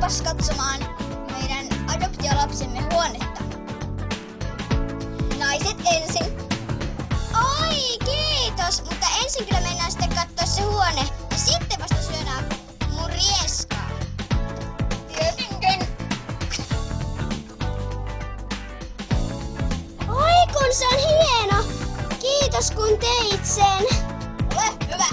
tuupas katsomaan meidän adoptiolapsemme huonetta. Naiset ensin. Oi, kiitos, mutta ensin kyllä mennään sitten katsoa se huone ja sitten vasta syödään mun rieskaa. Tietenkin. Oi, kun se on hieno. Kiitos kun teit sen. Ole hyvä.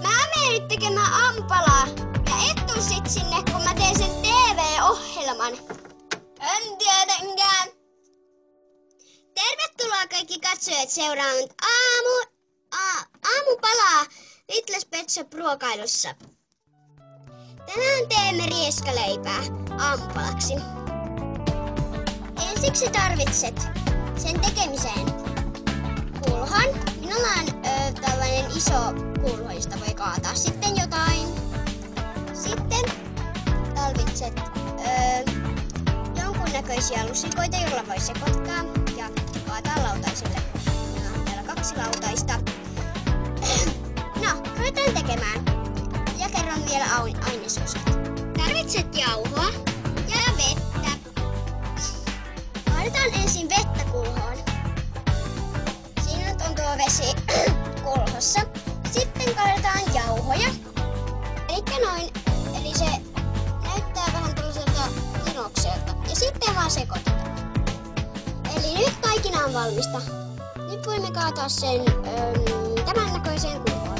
Mä menen nyt tekemään aamupalaa. Ja et tuu sit sinne, kun mä teen sen TV-ohjelman. En tietenkään. Tervetuloa kaikki katsojat seuraamaan aamupalaa Littles Pet Shop -ruokailussa. Tänään teemme rieskaleipää aamupalaksi. Ensiksi tarvitset sen tekemiseen kulhon. Minulla on tällainen iso kulho, josta voi kaataa sitten jotain. Sitten tarvitset jonkunnäköisiä lusikoita, joilla voi sekoittaa ja kaataa lautaisille. Minulla on täällä 2 lautaista. No, ruvetaan tekemään. Ja kerron vielä ainesosat. Tarvitset jauhoa ja vettä. Kaadetaan ensin vettä kulhoon. Siinä nyt on tuo vesi kulhossa. Sitten kaadetaan jauhoja. Elikkä noin. Eli se näyttää vähän tällaiselta kinokselta. Ja sitten vaan sekoitetaan. Eli nyt taikina on valmista. Nyt voimme kaataa sen tämän näköiseen kulhoon.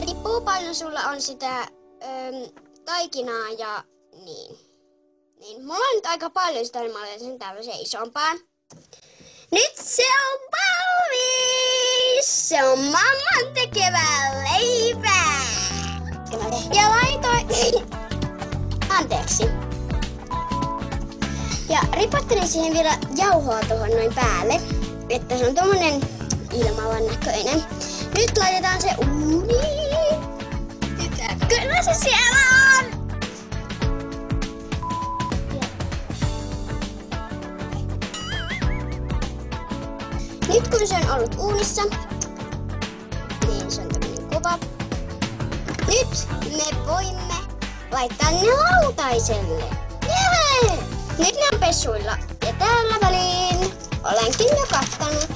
Riippuu paljon sulla on sitä taikinaa ja niin. Mulla on nyt aika paljon sitä, niin mä laitan sen tällaiseen isompaan. Nyt se on valmis! Se on mamman tekevää leipää! Ja laitoin... Anteeksi. Ja ripottelin siihen vielä jauhoa tuohon noin päälle, että se on tommonen ilmavan näköinen. Nyt laitetaan se uuniin. Kyllä se siellä on! Nyt kun se on ollut uunissa, niin se on tämmönen kova. Nyt me voimme laittaa ne lautaiselle. Jee! Nyt ne on pesuilla. Ja täällä väliin olenkin jo kattanut.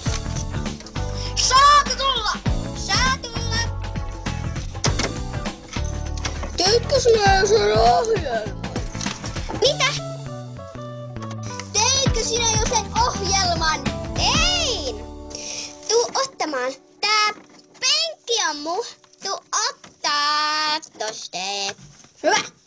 Saako tulla? Saa tulla. Teitkö sinä sen ohjelman? Mitä? Teitkö sinä jo sen ohjelman? Tein! Tuu ottamaan. Tää penkki on mun. Tuu ottaa. Toste. Hyvä.